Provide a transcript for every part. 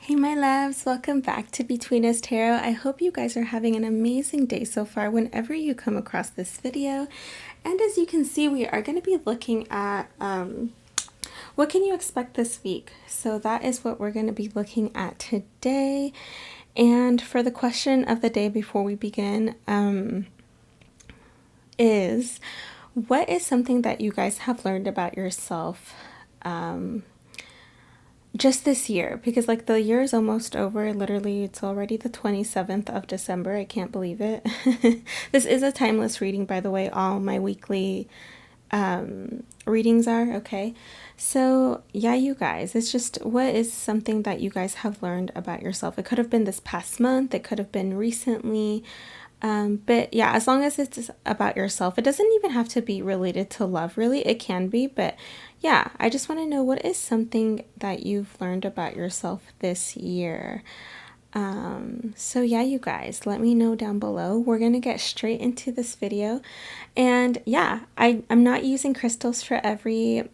Hey my loves, welcome back to Between Us Tarot. I hope you guys are having an amazing day so far whenever you come across this video. And as you can see, we are going to be looking at what can you expect this week. So that is what we're going to be looking at today. And for the question of the day before we begin is, what is something that you guys have learned about yourself just this year? Because like the year is almost over. Literally, it's already the 27th of December. I can't believe it. This is a timeless reading, by the way. All my weekly readings are, okay? So yeah, you guys, it's just, what is something that you guys have learned about yourself? It could have been this past month, it could have been recently, but yeah, as long as it's about yourself, it doesn't even have to be related to love, really. It can be, but yeah, I just want to know, what is something that you've learned about yourself this year? So yeah, you guys, let me know down below. We're gonna get straight into this video. And yeah, I'm not using crystals for every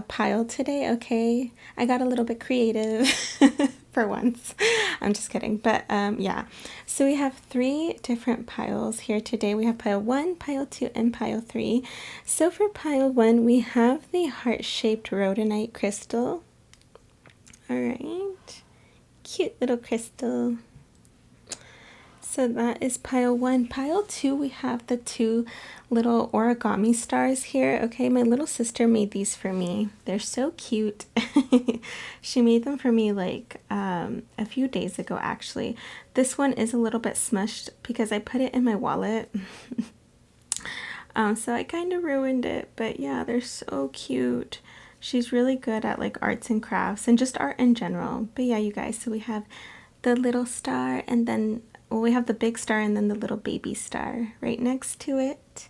pile today, okay? I got a little bit creative for once. I'm just kidding. But yeah, so we have 3 different piles here today. We have pile 1, pile 2, and pile 3. So for pile 1, we have the heart-shaped rhodonite crystal. All right. Cute little crystal. So that is pile 1. Pile 2, we have the 2 little origami stars here. Okay, my little sister made these for me. They're so cute. She made them for me like a few days ago, actually. This one is a little bit smushed because I put it in my wallet. So I kind of ruined it, but yeah, they're so cute. She's really good at like arts and crafts and just art in general. But yeah, you guys, so we have the little star, and then we have the big star and then the little baby star right next to it.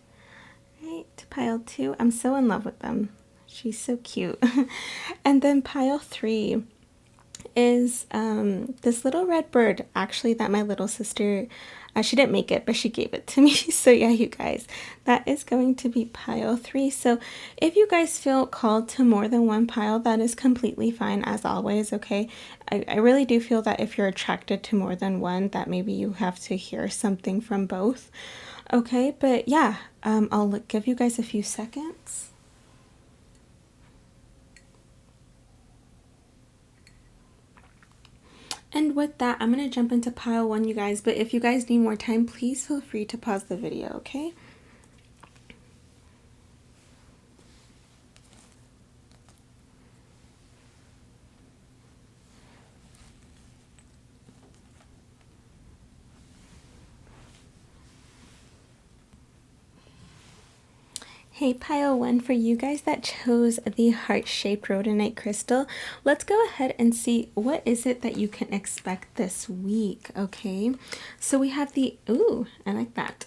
Right, pile 2. I'm so in love with them. She's so cute. And then pile 3 is this little red bird, actually, that my little sister, she didn't make it, but she gave it to me. So yeah, you guys, that is going to be pile 3. So if you guys feel called to more than one pile, that is completely fine, as always, okay? I really do feel that if you're attracted to more than one, that maybe you have to hear something from both, okay? But yeah, I'll give you guys a few seconds. And with that, I'm going to jump into pile 1, you guys. But if you guys need more time, please feel free to pause the video, okay? Hey, pile 1, for you guys that chose the heart-shaped rhodonite crystal, let's go ahead and see what is it that you can expect this week, okay? So we have the, ooh, I like that.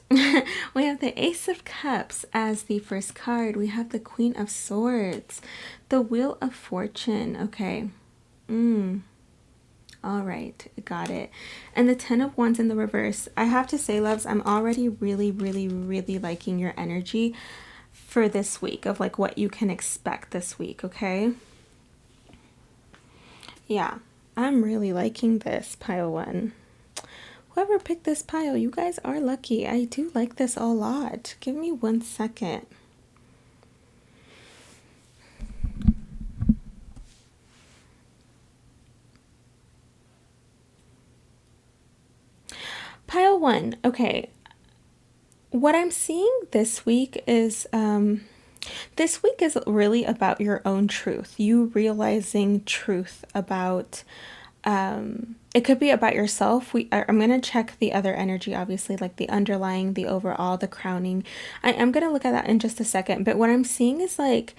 We have the Ace of Cups as the first card. We have the Queen of Swords, the Wheel of Fortune, okay. All right, got it. And the 10 of Wands in the reverse. I have to say, loves, I'm already really liking your energy for this week, of like what you can expect this week, okay? Yeah, I'm really liking this, pile 1. Whoever picked this pile, you guys are lucky. I do like this a lot. Give me 1 second. Pile 1, okay. What I'm seeing this week is really about your own truth. You realizing truth about, it could be about yourself. I'm going to check the other energy, obviously, like the underlying, the overall, the crowning. I'm going to look at that in just a second. But what I'm seeing is like,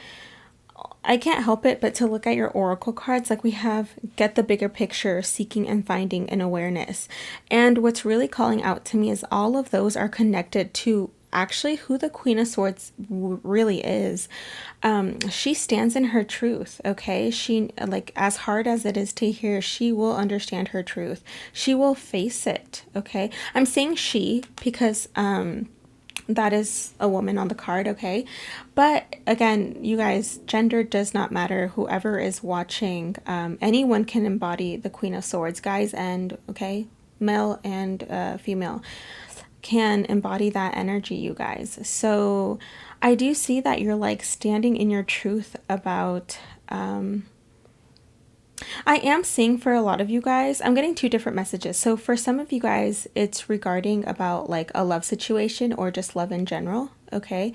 I can't help it but to look at your oracle cards. Like we have get the bigger picture, seeking and finding, and awareness. And what's really calling out to me is all of those are connected to actually who the Queen of Swords really is. She stands in her truth, okay? She, like, as hard as it is to hear, she will understand her truth. She will face it, okay? I'm saying she because That is a woman on the card, okay? But again, you guys, gender does not matter. Whoever is watching, anyone can embody the Queen of Swords, guys, and okay, male and female can embody that energy, you guys. So I do see that you're like standing in your truth about I am seeing for a lot of you guys, I'm getting two different messages. So for some of you guys, it's regarding about like a love situation or just love in general, okay?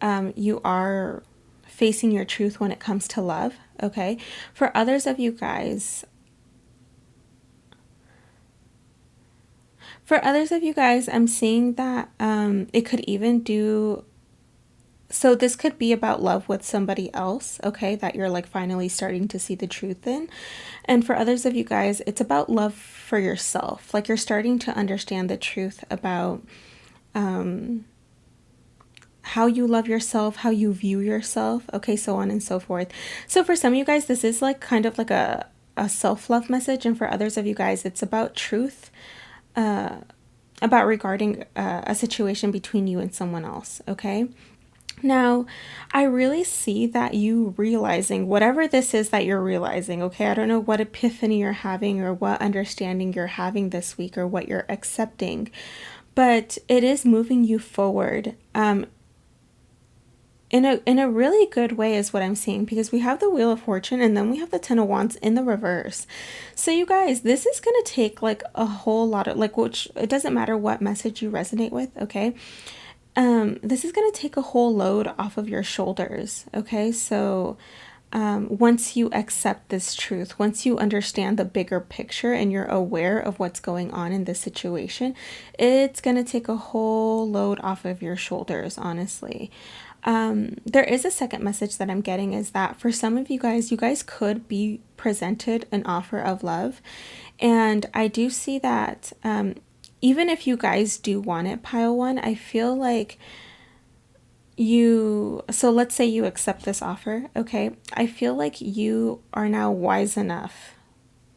You are facing your truth when it comes to love, okay? For others of you guys, I'm seeing that it could even do, so this could be about love with somebody else, okay, that you're like finally starting to see the truth in. And for others of you guys, it's about love for yourself. Like you're starting to understand the truth about how you love yourself, how you view yourself, okay, so on and so forth. So for some of you guys, this is like kind of like a self-love message. And for others of you guys, it's about truth, about regarding a situation between you and someone else, okay? Now, I really see that you realizing whatever this is that you're realizing, okay? I don't know what epiphany you're having or what understanding you're having this week or what you're accepting, but it is moving you forward in a really good way is what I'm seeing, because we have the Wheel of Fortune and then we have the Ten of Wands in the reverse. So you guys, this is going to take like a whole lot of like, which it doesn't matter what message you resonate with, okay? This is going to take a whole load off of your shoulders, okay? So once you accept this truth, once you understand the bigger picture and you're aware of what's going on in this situation, it's going to take a whole load off of your shoulders, honestly. There is a second message that I'm getting, is that for some of you guys could be presented an offer of love. And I do see that even if you guys do want it, pile one, I feel like so let's say you accept this offer, okay? I feel like you are now wise enough,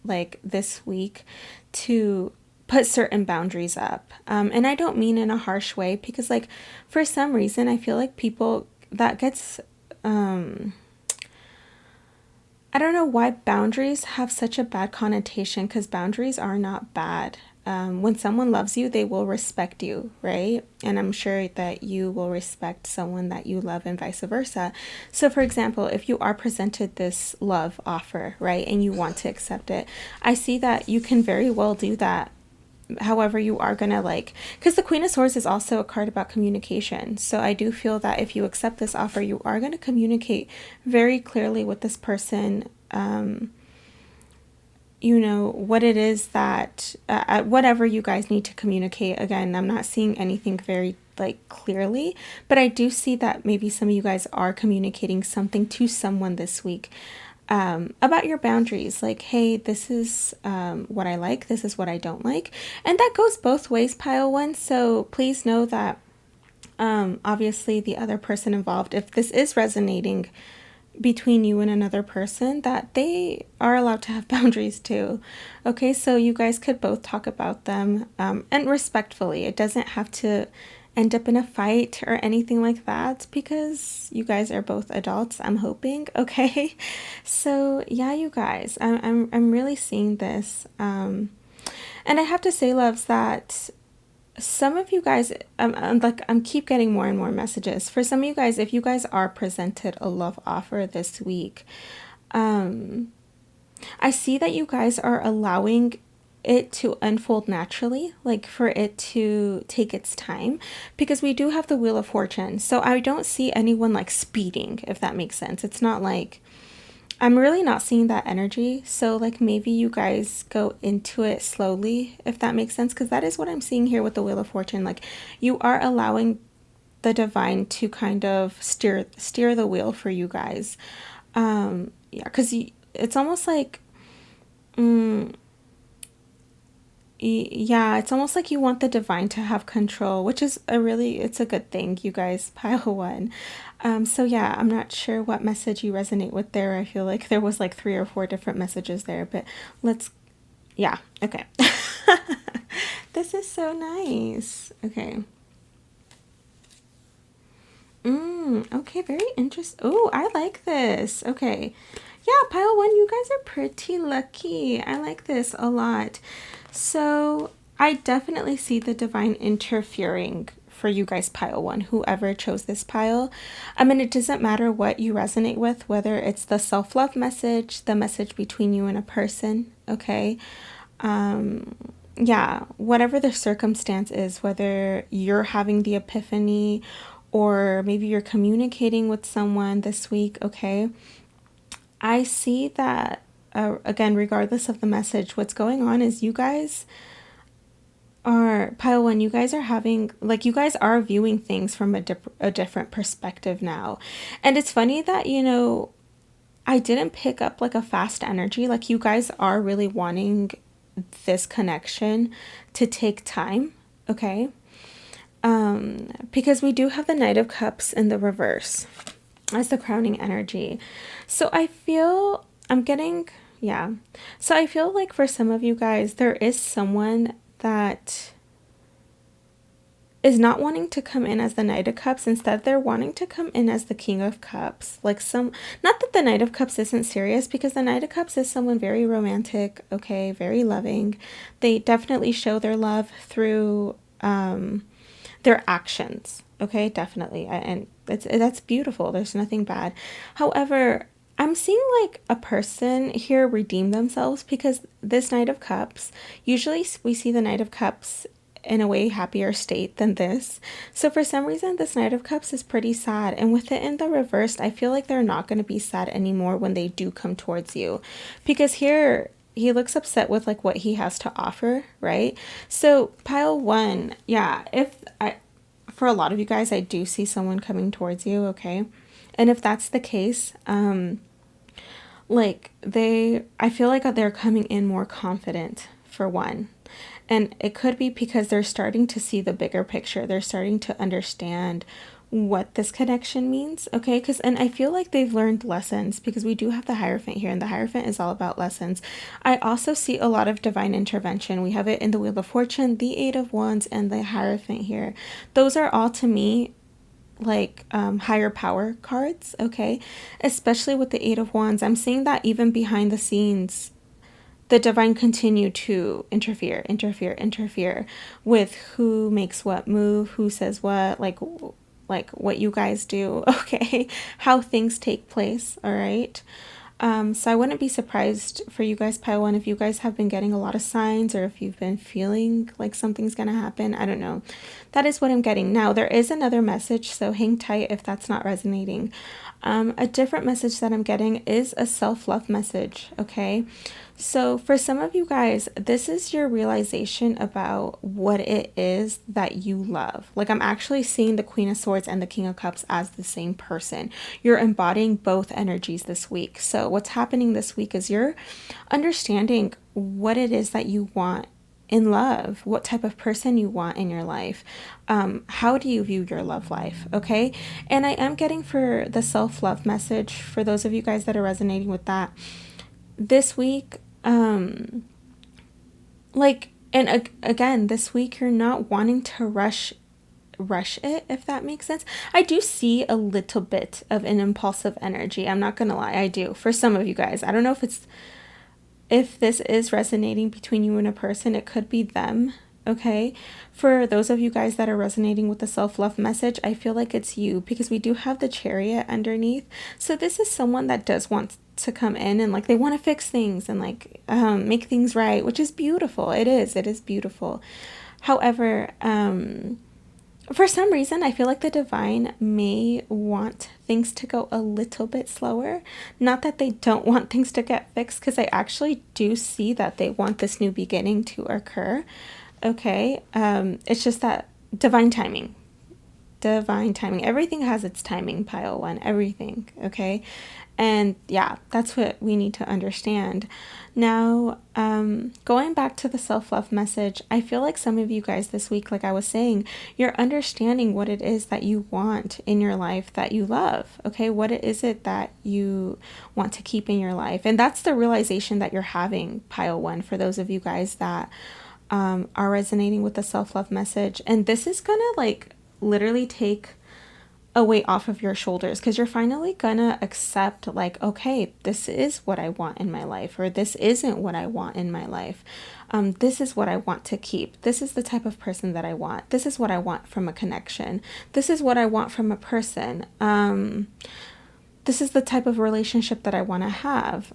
like this week, to put certain boundaries up. And I don't mean in a harsh way, because like for some reason, I feel like people that gets, I don't know why boundaries have such a bad connotation, because boundaries are not bad. When someone loves you, they will respect you, right? And I'm sure that you will respect someone that you love and vice versa. So for example, if you are presented this love offer, right, and you want to accept it, I see that you can very well do that. However, you are going to like, because the Queen of Swords is also a card about communication. So I do feel that if you accept this offer, you are going to communicate very clearly with this person, you know, what it is that, whatever you guys need to communicate. Again, I'm not seeing anything very like clearly, but I do see that maybe some of you guys are communicating something to someone this week about your boundaries. Like, hey, this is what I like, this is what I don't like. And that goes both ways, pile one. So please know that obviously the other person involved, if this is resonating between you and another person, that they are allowed to have boundaries too. Okay, so you guys could both talk about them and respectfully. It doesn't have to end up in a fight or anything like that, because you guys are both adults, I'm hoping. Okay, so yeah, you guys, I'm really seeing this, and I have to say, loves, that some of you guys, I'm keep getting more and more messages. For some of you guys, if you guys are presented a love offer this week, I see that you guys are allowing it to unfold naturally, like for it to take its time, because we do have the Wheel of Fortune. So I don't see anyone like speeding, if that makes sense. It's not like, I'm really not seeing that energy. So like maybe you guys go into it slowly, if that makes sense, because that is what I'm seeing here with the Wheel of Fortune. Like you are allowing the divine to kind of steer the wheel for you guys. Yeah, because it's almost like yeah, it's almost like you want the divine to have control, which is it's a good thing, you guys, pile one. So yeah, I'm not sure what message you resonate with there. I feel like there was like 3 or 4 different messages there, but yeah, okay. This is so nice. Okay. Okay, very interesting. Oh, I like this. Okay. Yeah, pile one, you guys are pretty lucky. I like this a lot. So I definitely see the divine interfering for you guys, pile one, whoever chose this pile. I mean, it doesn't matter what you resonate with, whether it's the self-love message, the message between you and a person, okay? Um, yeah, whatever the circumstance is, whether you're having the epiphany or maybe you're communicating with someone this week, okay? I see that, again, regardless of the message, what's going on is you guys are, pile one, you guys are having, like, you guys are viewing things from a different perspective now. And it's funny that, I didn't pick up like a fast energy. Like, you guys are really wanting this connection to take time, okay? Because we do have the Knight of Cups in the reverse as the crowning energy. So I feel I'm getting, yeah. So I feel like for some of you guys, there is someone that is not wanting to come in as the Knight of Cups. Instead, they're wanting to come in as the King of Cups. Like, not that the Knight of Cups isn't serious, because the Knight of Cups is someone very romantic, okay, very loving. They definitely show their love through their actions, okay, definitely. And that's beautiful. There's nothing bad. However, I'm seeing like a person here redeem themselves, because this Knight of Cups, usually we see the Knight of Cups in a way happier state than this. So for some reason, this Knight of Cups is pretty sad. And with it in the reversed, I feel like they're not going to be sad anymore when they do come towards you. Because here, he looks upset with like what he has to offer, right? So pile one, yeah, for a lot of you guys, I do see someone coming towards you, okay? And if that's the case, I feel like they're coming in more confident, for one. And it could be because they're starting to see the bigger picture. They're starting to understand what this connection means, okay? And I feel like they've learned lessons, because we do have the Hierophant here, and the Hierophant is all about lessons. I also see a lot of divine intervention. We have it in the Wheel of Fortune, the Eight of Wands, and the Hierophant here. Those are all, to me, like higher power cards, okay? Especially with the Eight of Wands. I'm seeing that even behind the scenes, the divine continue to interfere with who makes what move, who says what, like what you guys do, okay? How things take place, all right? So I wouldn't be surprised for you guys, pile one, if you guys have been getting a lot of signs, or if you've been feeling like something's gonna happen. I don't know. That is what I'm getting. Now, there is another message, so hang tight if that's not resonating. A different message that I'm getting is a self-love message, okay? So for some of you guys, this is your realization about what it is that you love. Like, I'm actually seeing the Queen of Swords and the King of Cups as the same person. You're embodying both energies this week. So what's happening this week is you're understanding what it is that you want in love, what type of person you want in your life. How do you view your love life, okay? And I am getting for the self-love message, for those of you guys that are resonating with that, this week, again, this week, you're not wanting to rush it, if that makes sense. I do see a little bit of an impulsive energy. I'm not gonna lie, I do. For some of you guys, I don't know if this is resonating between you and a person. It could be them, okay? For those of you guys that are resonating with the self-love message, I feel like it's you, because we do have the Chariot underneath. So this is someone that does want to come in, and like they want to fix things and like make things right, which is beautiful. It is beautiful. However, for some reason, I feel like the divine may want things to go a little bit slower. Not that they don't want things to get fixed, because I actually do see that they want this new beginning to occur, okay? It's just that divine timing. Everything has its timing, pile one. Everything, okay? And yeah, that's what we need to understand. Now, going back to the self-love message, I feel like some of you guys this week, like I was saying, you're understanding what it is that you want in your life, that you love, okay? What is it that you want to keep in your life? And that's the realization that you're having, pile one, for those of you guys that are resonating with the self-love message. And this is gonna like literally take a weight off of your shoulders, because you're finally gonna accept, like, okay, this is what I want in my life, or this isn't what I want in my life. This is what I want to keep. This is the type of person that I want. This is what I want from a connection. This is what I want from a person. This is the type of relationship that I want to have.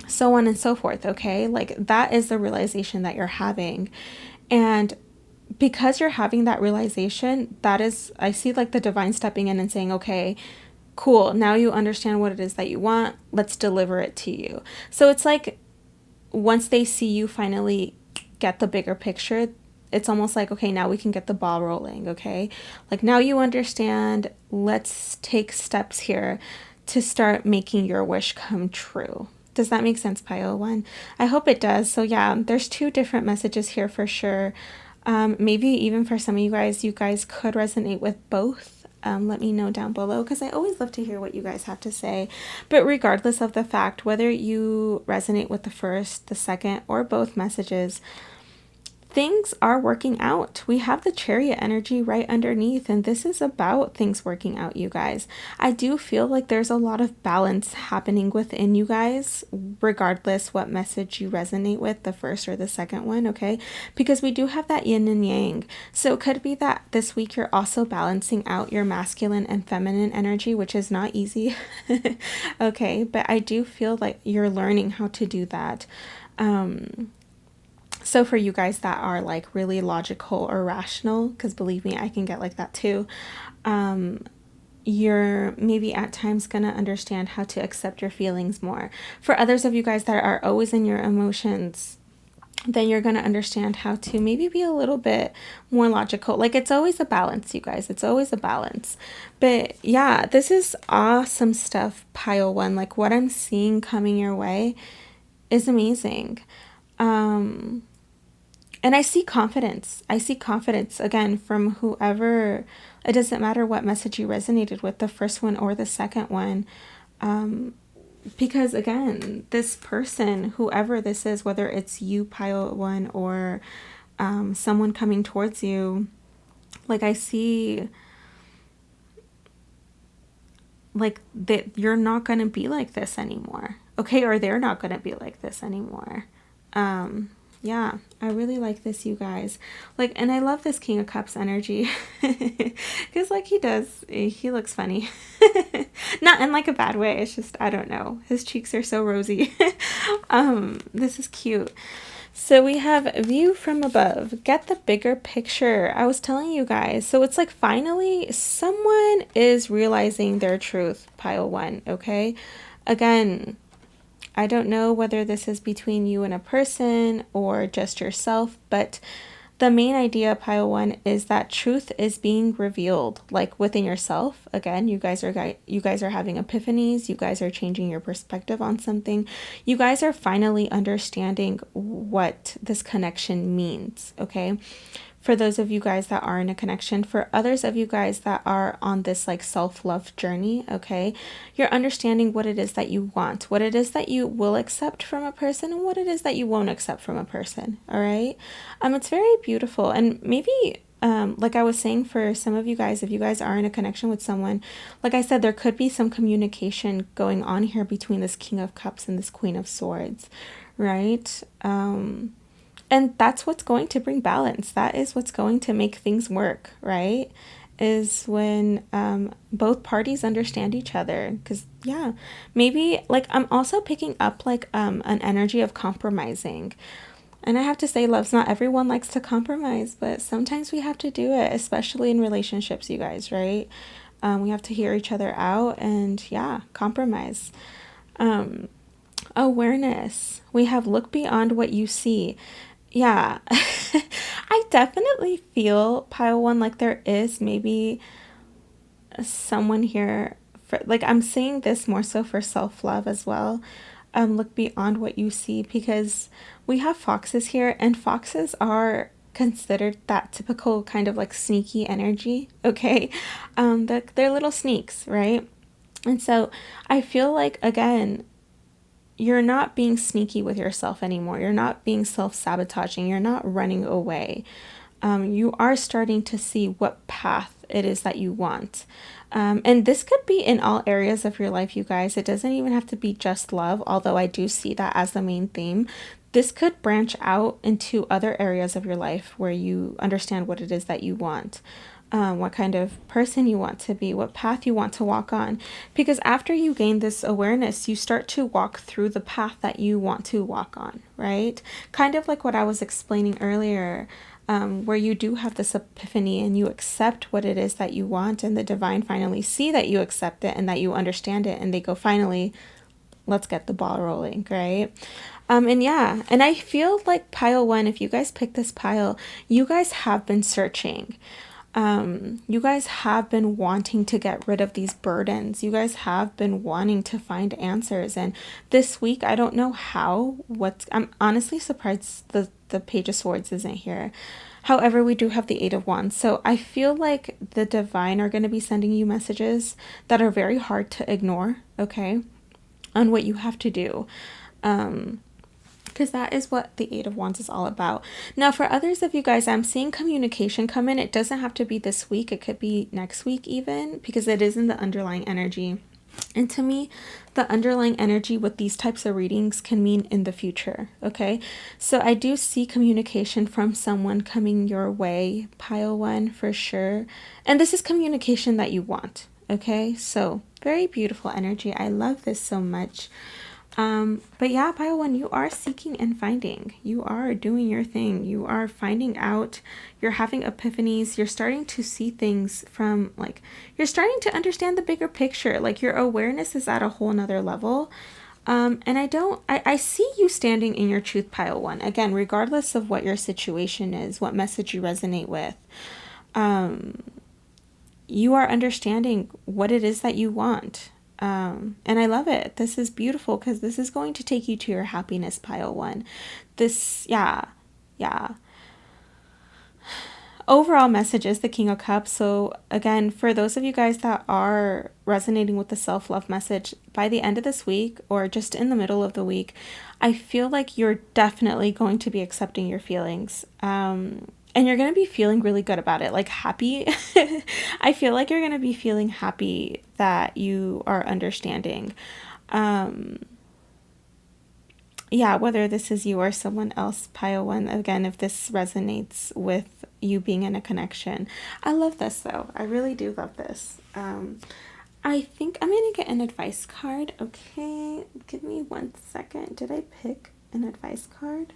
So on and so forth. Okay. Like, that is the realization that you're having. And because you're having that realization, that is, I see like the divine stepping in and saying, okay, cool. Now you understand what it is that you want. Let's deliver it to you. So it's like, once they see you finally get the bigger picture, it's almost like, okay, now we can get the ball rolling. Okay. Like, now you understand, let's take steps here to start making your wish come true. Does that make sense, Pile 1? I hope it does. So yeah, there's 2 different messages here for sure. Maybe even for some of you guys could resonate with both. Let me know down below, because I always love to hear what you guys have to say. But regardless of the fact, whether you resonate with the first, the second, or both messages, things are working out. We have the Chariot energy right underneath, and this is about things working out, you guys. I do feel like there's a lot of balance happening within you guys, regardless what message you resonate with, the first or the second one, okay? Because we do have that yin and yang. So it could be that this week you're also balancing out your masculine and feminine energy, which is not easy, okay? But I do feel like you're learning how to do that. So for you guys that are like really logical or rational, because believe me, I can get like that too, you're maybe at times going to understand how to accept your feelings more. For others of you guys that are always in your emotions, then you're going to understand how to maybe be a little bit more logical. Like, it's always a balance, you guys. It's always a balance. But yeah, this is awesome stuff, Pile 1. Like, what I'm seeing coming your way is amazing. And I see confidence. I see confidence, again, from whoever. It doesn't matter what message you resonated with, the first one or the second one. Because, again, this person, whoever this is, whether it's you, Pile 1, or someone coming towards you, like, I see, like, that you're not going to be like this anymore. Okay? Or they're not going to be like this anymore. Yeah, I really like this, you guys. Like, and I love this King of Cups energy. Because, like, he looks funny. Not in, like, a bad way. It's just, I don't know. His cheeks are so rosy. This is cute. So we have view from above. Get the bigger picture. I was telling you guys. So it's like, finally, someone is realizing their truth, Pile 1, okay? Again, I don't know whether this is between you and a person or just yourself, but the main idea, Pile 1, is that truth is being revealed, like, within yourself. Again, you guys are having epiphanies. You guys are changing your perspective on something. You guys are finally understanding what this connection means, okay? For those of you guys that are in a connection, for others of you guys that are on this like self-love journey, okay, you're understanding what it is that you want, what it is that you will accept from a person, and what it is that you won't accept from a person. All right. It's very beautiful. And maybe like I was saying, for some of you guys, if you guys are in a connection with someone, like I said, there could be some communication going on here between this King of Cups and this Queen of Swords, right? And that's what's going to bring balance. That is what's going to make things work, right? Is when both parties understand each other. Because, yeah, maybe, like, I'm also picking up, like, an energy of compromising. And I have to say, loves, not everyone likes to compromise, but sometimes we have to do it, especially in relationships, you guys, right? We have to hear each other out and, yeah, compromise. Awareness. We have look beyond what you see. Yeah, I definitely feel, Pile 1, like there is maybe someone here, for, like, I'm saying this more so for self-love as well. Look beyond what you see, because we have foxes here, and foxes are considered that typical kind of like sneaky energy, okay? They're little sneaks, right? And so I feel like, again, you're not being sneaky with yourself anymore. You're not being self-sabotaging. You're not running away. you are starting to see what path it is that you want. And this could be in all areas of your life, you guys. It doesn't even have to be just love, although I do see that as the main theme. This could branch out into other areas of your life where you understand what it is that you want. What kind of person you want to be, what path you want to walk on. Because after you gain this awareness, you start to walk through the path that you want to walk on, right? Kind of like what I was explaining earlier, where you do have this epiphany and you accept what it is that you want, and the divine finally see that you accept it and that you understand it, and they go, finally, let's get the ball rolling, right? And yeah, and I feel like pile 1, if you guys pick this pile, you guys have been searching. You guys have been wanting to get rid of these burdens. You guys have been wanting to find answers. And this week, I don't know how, I'm honestly surprised the Page of Swords isn't here. However, we do have the Eight of Wands. So I feel like the divine are going to be sending you messages that are very hard to ignore, okay, on what you have to do. Because that is what the Eight of Wands is all about. Now, for others of you guys, I'm seeing communication come in. It doesn't have to be this week. It could be next week even, because it is in the underlying energy. And to me, the underlying energy with these types of readings can mean in the future, okay? So I do see communication from someone coming your way, pile 1, for sure. And this is communication that you want, okay? So very beautiful energy. I love this so much. But yeah, pile 1, you are seeking and finding. You are doing your thing. You are finding out. You're having epiphanies. You're starting to see things from, like, you're starting to understand the bigger picture. Like, your awareness is at a whole nother level. And I see you standing in your truth, pile 1. Again, regardless of what your situation is, what message you resonate with, you are understanding what it is that you want. And I love it. This is beautiful because this is going to take you to your happiness, pile 1. This, yeah. Overall message is the King of Cups. So again, for those of you guys that are resonating with the self-love message, by the end of this week or just in the middle of the week, I feel like you're definitely going to be accepting your feelings. And you're going to be feeling really good about it, like happy. I feel like you're going to be feeling happy that you are understanding. Yeah, whether this is you or someone else, pile 1, again, if this resonates with you being in a connection. I love this, though. I really do love this. I think I'm going to get an advice card. Okay, give me 1 second. Did I pick an advice card?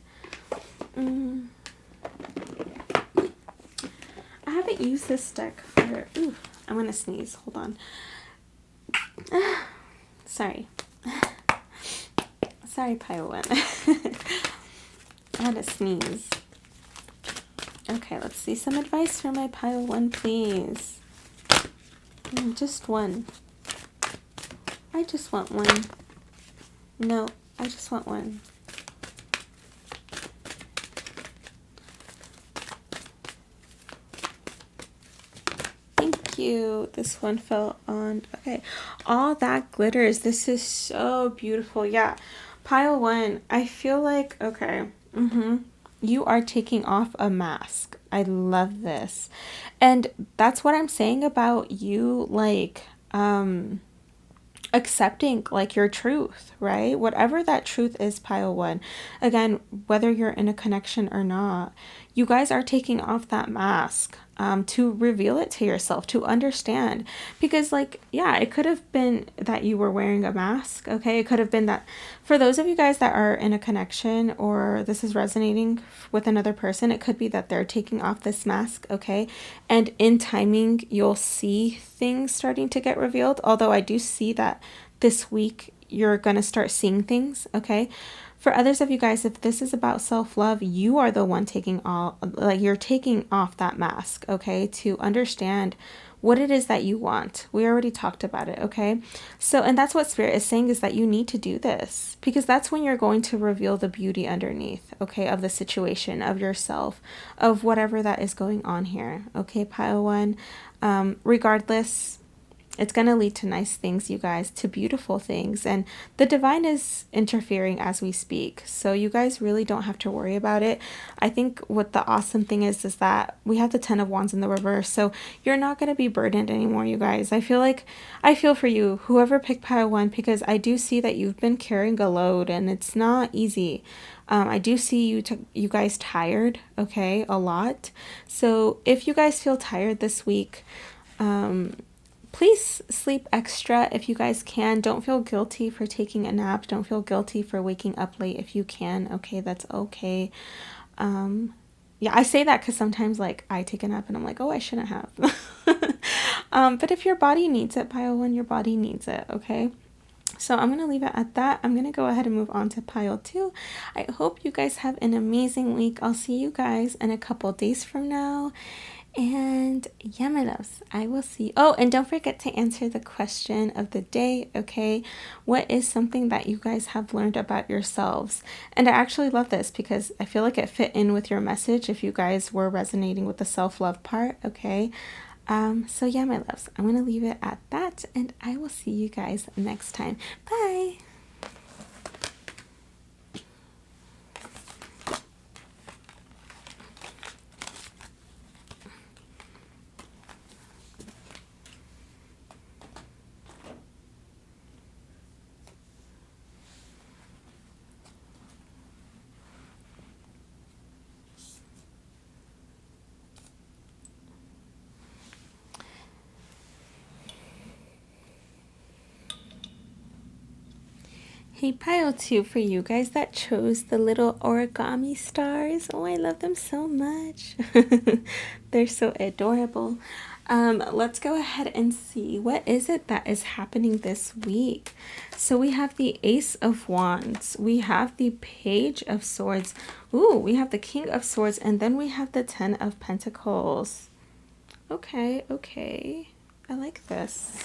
I haven't used this deck for... Ooh, I'm going to sneeze. Hold on. Sorry. Sorry, pile 1. I had to sneeze. Okay, let's see some advice for my pile 1, please. Just 1. I just want 1. No, I just want 1. You. This one fell on. Okay, all that glitters. This is so beautiful. Yeah, pile 1, I feel like, okay, you are taking off a mask. I love this. And that's what I'm saying about you, like, accepting, like, your truth, right? Whatever that truth is, pile 1. Again, whether you're in a connection or not, you guys are taking off that mask to reveal it to yourself, to understand. Because, like, yeah, it could have been that you were wearing a mask, okay? It could have been that for those of you guys that are in a connection or this is resonating with another person, it could be that they're taking off this mask, okay? And in timing, you'll see things starting to get revealed. Although I do see that this week you're going to start seeing things, okay? For others of you guys, if this is about self-love, you are the one taking you're taking off that mask, okay, to understand what it is that you want. We already talked about it, okay? So, and that's what Spirit is saying, is that you need to do this, because that's when you're going to reveal the beauty underneath, okay, of the situation, of yourself, of whatever that is going on here, okay, pile 1. Regardless, it's going to lead to nice things, you guys, to beautiful things. And the divine is interfering as we speak. So you guys really don't have to worry about it. I think what the awesome thing is that we have the 10 of Wands in the reverse. So you're not going to be burdened anymore, you guys. I feel for you, whoever picked pile 1, because I do see that you've been carrying a load and it's not easy. I do see you guys tired, okay, a lot. So if you guys feel tired this week, please sleep extra if you guys can. Don't feel guilty for taking a nap. Don't feel guilty for waking up late if you can. Okay, that's okay. Yeah, I say that because sometimes like I take a nap and I'm like, oh, I shouldn't have. But if your body needs it, pile 1, your body needs it, okay? So I'm going to leave it at that. I'm going to go ahead and move on to pile 2. I hope you guys have an amazing week. I'll see you guys in a couple days from now. And yeah, my loves, I will see. Oh, and don't forget to answer the question of the day, okay? What is something that you guys have learned about yourselves? And I actually love this because I feel like it fit in with your message if you guys were resonating with the self-love part, okay? So yeah, my loves, I'm going to leave it at that, and I will see you guys next time. Bye! Hey, pile 2 for you guys that chose the little origami stars. Oh, I love them so much. They're so adorable. Let's go ahead and see what is it that is happening this week. So we have the Ace of Wands. We have the Page of Swords. Ooh, we have the King of Swords. And then we have the 10 of Pentacles. Okay, okay. I like this.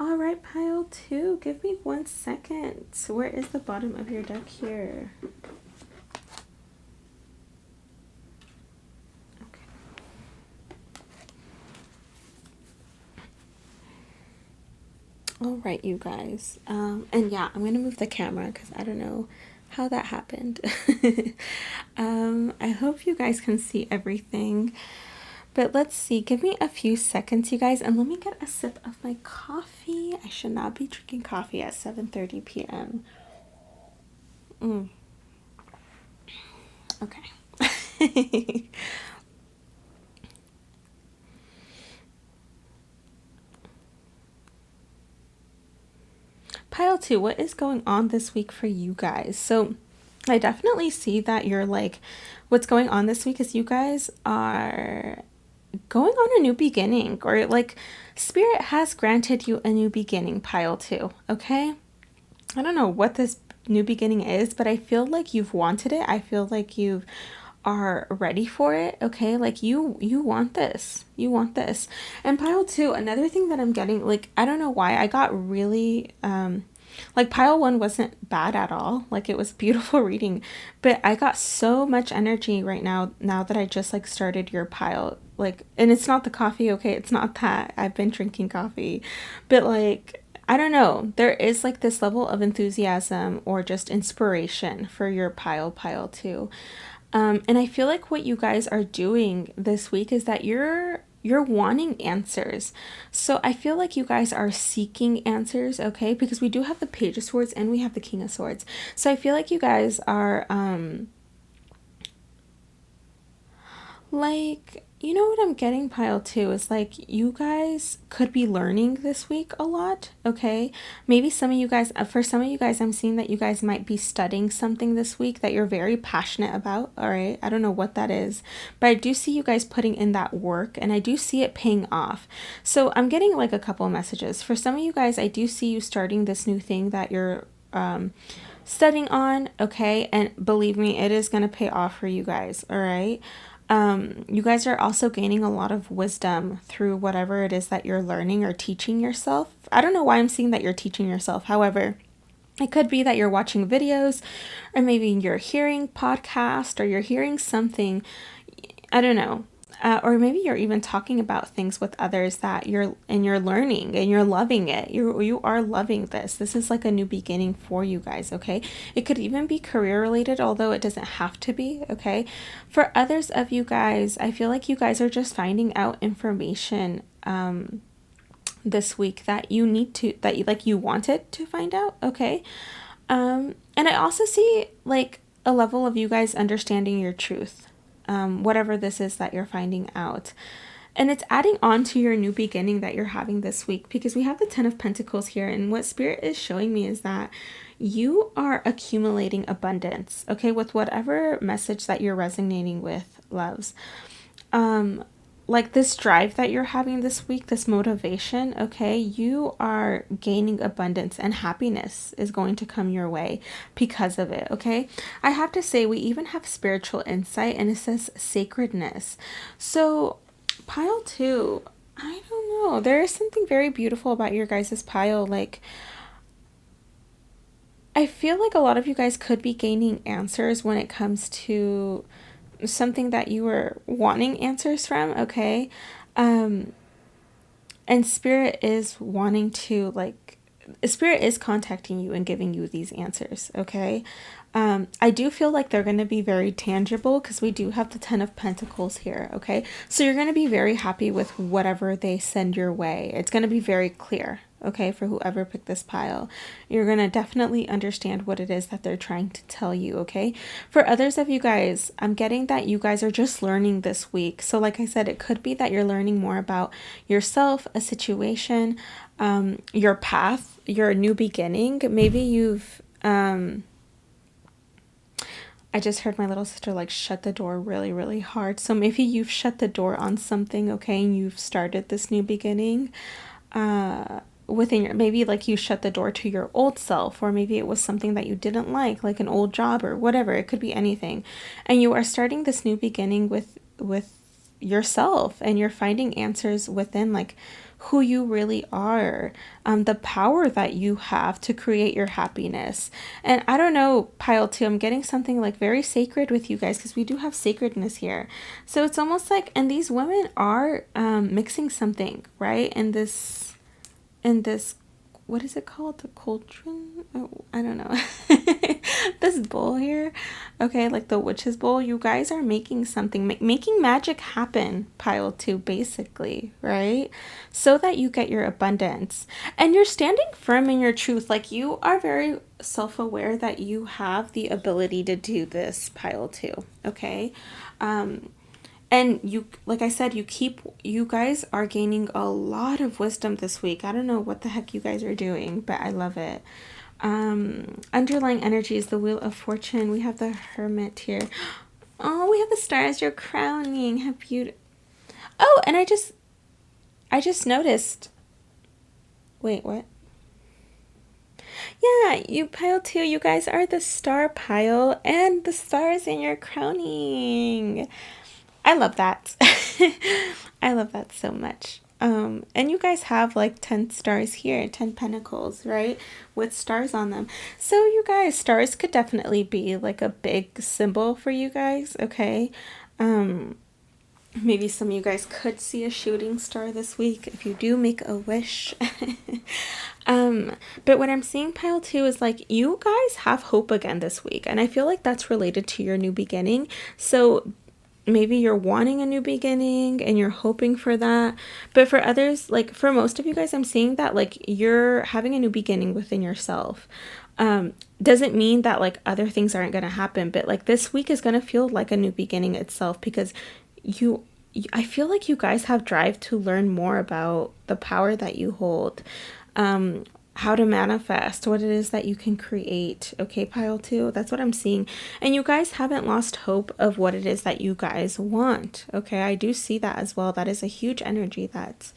All right, pile 2, give me 1 second. Where is the bottom of your deck here? Okay. All right, you guys. And yeah, I'm going to move the camera because I don't know how that happened. I hope you guys can see everything. But let's see, give me a few seconds, you guys, and let me get a sip of my coffee. I should not be drinking coffee at 7:30 p.m. Okay. Pile 2, what is going on this week for you guys? So I definitely see that you're like, what's going on this week is you guys are going on a new beginning, or like spirit has granted you a new beginning, pile 2, okay? I don't know what this new beginning is, but I feel like you've wanted it. I feel like you are ready for it, okay? Like you want this. You want this. And pile 2, another thing that I'm getting, like, I don't know why I got really like pile 1 wasn't bad at all. Like it was beautiful reading, but I got so much energy right now that I just like started your pile. Like, and it's not the coffee, okay? It's not that. I've been drinking coffee. But like, I don't know. There is like this level of enthusiasm or just inspiration for your pile 2. And I feel like what you guys are doing this week is that you're wanting answers. So I feel like you guys are seeking answers, okay? Because we do have the Page of Swords and we have the King of Swords. So I feel like you guys are like, you know what I'm getting, pile 2, is like you guys could be learning this week a lot, okay? Maybe some of you guys, for some of you guys, I'm seeing that you guys might be studying something this week that you're very passionate about, all right? I don't know what that is, but I do see you guys putting in that work, and I do see it paying off. So I'm getting like a couple of messages. For some of you guys, I do see you starting this new thing that you're studying on, okay? And believe me, it is going to pay off for you guys, all right? You guys are also gaining a lot of wisdom through whatever it is that you're learning or teaching yourself. I don't know why I'm seeing that you're teaching yourself. However, it could be that you're watching videos, or maybe you're hearing podcast, or you're hearing something. I don't know. Or maybe you're even talking about things with others that you're learning and you're loving it. You are loving this. This is like a new beginning for you guys, okay? It could even be career related, although it doesn't have to be, okay? For others of you guys, I feel like you guys are just finding out information this week that you need to, that you like, you wanted to find out, okay? And I also see like a level of you guys understanding your truth, whatever this is that you're finding out. And it's adding on to your new beginning that you're having this week, because we have the Ten of Pentacles here. And what Spirit is showing me is that you are accumulating abundance, okay, with whatever message that you're resonating with, loves. Like this drive that you're having this week, this motivation, okay, you are gaining abundance and happiness is going to come your way because of it, okay? I have to say, we even have spiritual insight and it says sacredness. So, pile 2, I don't know. There is something very beautiful about your guys' pile. Like, I feel like a lot of you guys could be gaining answers when it comes to something that you were wanting answers from, okay? And Spirit is wanting to, like, Spirit is contacting you and giving you these answers, okay? I do feel like they're going to be very tangible because we do have the Ten of Pentacles here, okay? So you're going to be very happy with whatever they send your way. It's going to be very clear, okay, for whoever picked this pile. You're going to definitely understand what it is that they're trying to tell you, okay? For others of you guys, I'm getting that you guys are just learning this week. So like I said, it could be that you're learning more about yourself, a situation, your path, your new beginning. Maybe you've... I just heard my little sister like shut the door really, really hard. So maybe you've shut the door on something, okay, and you've started this new beginning within your, maybe like you shut the door to your old self, or maybe it was something that you didn't like an old job or whatever. It could be anything. And you are starting this new beginning with yourself, and you're finding answers within like who you really are, the power that you have to create your happiness. And I don't know, pile 2, I'm getting something like very sacred with you guys, because we do have sacredness here. So it's almost like, and these women are mixing something, right? In this, what is it called? The cauldron? Oh, I don't know. This bowl here. Okay, like the witch's bowl. You guys are making something, making magic happen, pile 2, basically, right? So that you get your abundance. And you're standing firm in your truth. Like, you are very self-aware that you have the ability to do this, pile 2, okay? And you, like I said, you guys are gaining a lot of wisdom this week. I don't know what the heck you guys are doing, but I love it. Underlying energy is the Wheel of Fortune. We have the Hermit here. Oh, we have the stars. You're crowning. How beautiful. Oh, and I just noticed. Wait, what? Yeah, you pile 2. You guys are the star pile, and the stars in your crowning. I love that. I love that so much. And you guys have like 10 stars here, 10 pentacles, right? With stars on them. So you guys, stars could definitely be like a big symbol for you guys, okay? Maybe some of you guys could see a shooting star this week if you do make a wish. But what I'm seeing, pile 2, is like you guys have hope again this week. And I feel like that's related to your new beginning. So maybe you're wanting a new beginning and you're hoping for that. But for others, like for most of you guys, I'm seeing that like you're having a new beginning within yourself. Doesn't mean that like other things aren't going to happen, but like this week is going to feel like a new beginning itself, because I feel like you guys have drive to learn more about the power that you hold, how to manifest what it is that you can create. Okay, pile 2, that's what I'm seeing. And you guys haven't lost hope of what it is that you guys want. Okay, I do see that as well. That is a huge energy that's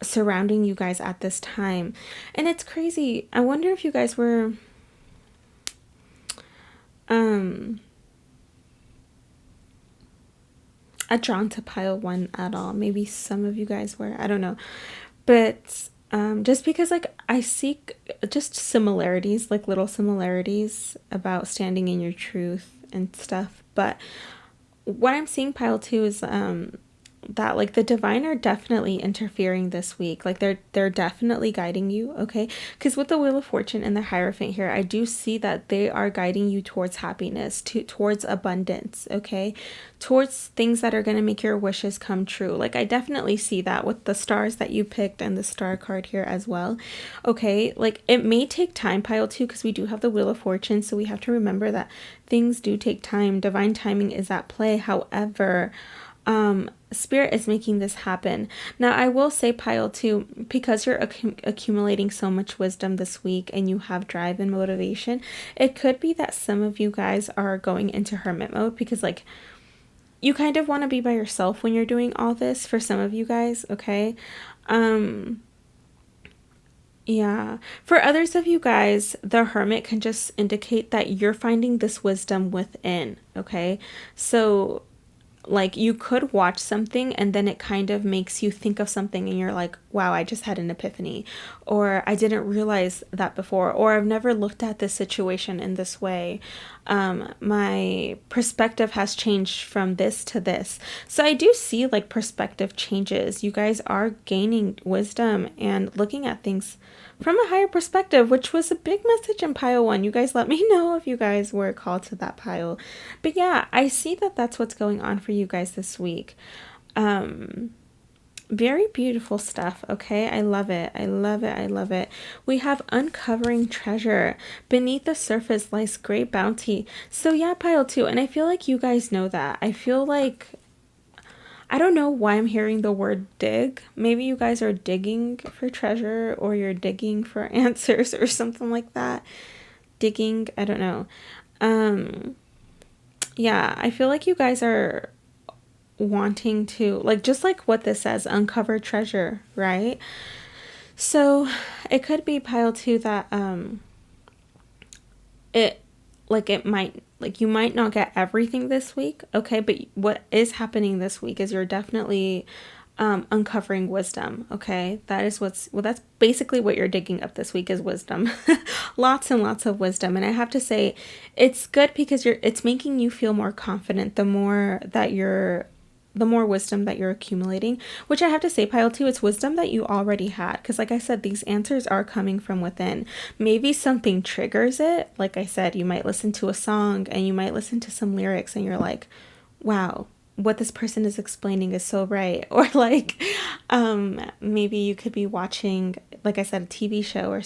surrounding you guys at this time. And it's crazy. I wonder if you guys were drawn to pile 1 at all. Maybe some of you guys were, I don't know. But just because like I seek just similarities, like little similarities about standing in your truth and stuff. But what I'm seeing, pile two, is that like the divine are definitely interfering this week. Like they're definitely guiding you, okay? Because with the Wheel of Fortune and the Hierophant here, I do see that they are guiding you towards happiness, towards abundance, okay? Towards things that are going to make your wishes come true. Like I definitely see that with the stars that you picked and the star card here as well. Okay, like it may take time, pile two, because we do have the Wheel of Fortune, so we have to remember that things do take time. Divine timing is at play. However, Spirit is making this happen. Now, I will say, pile two, because you're accumulating so much wisdom this week and you have drive and motivation, it could be that some of you guys are going into hermit mode because, like, you kind of want to be by yourself when you're doing all this for some of you guys, okay? Yeah. For others of you guys, the hermit can just indicate that you're finding this wisdom within, okay? So like you could watch something and then it kind of makes you think of something and you're like, wow, I just had an epiphany, or I didn't realize that before, or I've never looked at this situation in this way. My perspective has changed from this to this. So I do see like perspective changes. You guys are gaining wisdom and looking at things from a higher perspective, which was a big message in pile one. You guys let me know if you guys were called to that pile. But yeah, I see that that's what's going on for you guys this week. Very beautiful stuff, okay? I love it. I love it. I love it. We have uncovering treasure. Beneath the surface lies great bounty. So yeah, pile two. And I feel like you guys know that. I feel like, I don't know why I'm hearing the word dig. Maybe you guys are digging for treasure or you're digging for answers or something like that. Digging, I don't know. Yeah, I feel like you guys are wanting to, like, just like what this says, uncover treasure, right? So it could be pile two that it might, like, you might not get everything this week, okay? But what is happening this week is you're definitely uncovering wisdom, okay? That's basically what you're digging up this week is wisdom. Lots and lots of wisdom. And I have to say, it's good because it's making you feel more confident the more wisdom that you're accumulating, which I have to say, pile two, it's wisdom that you already had. Because like I said, these answers are coming from within. Maybe something triggers it. Like I said, you might listen to a song and you might listen to some lyrics and you're like, wow, what this person is explaining is so right. Or like, maybe you could be watching, like I said, a TV show or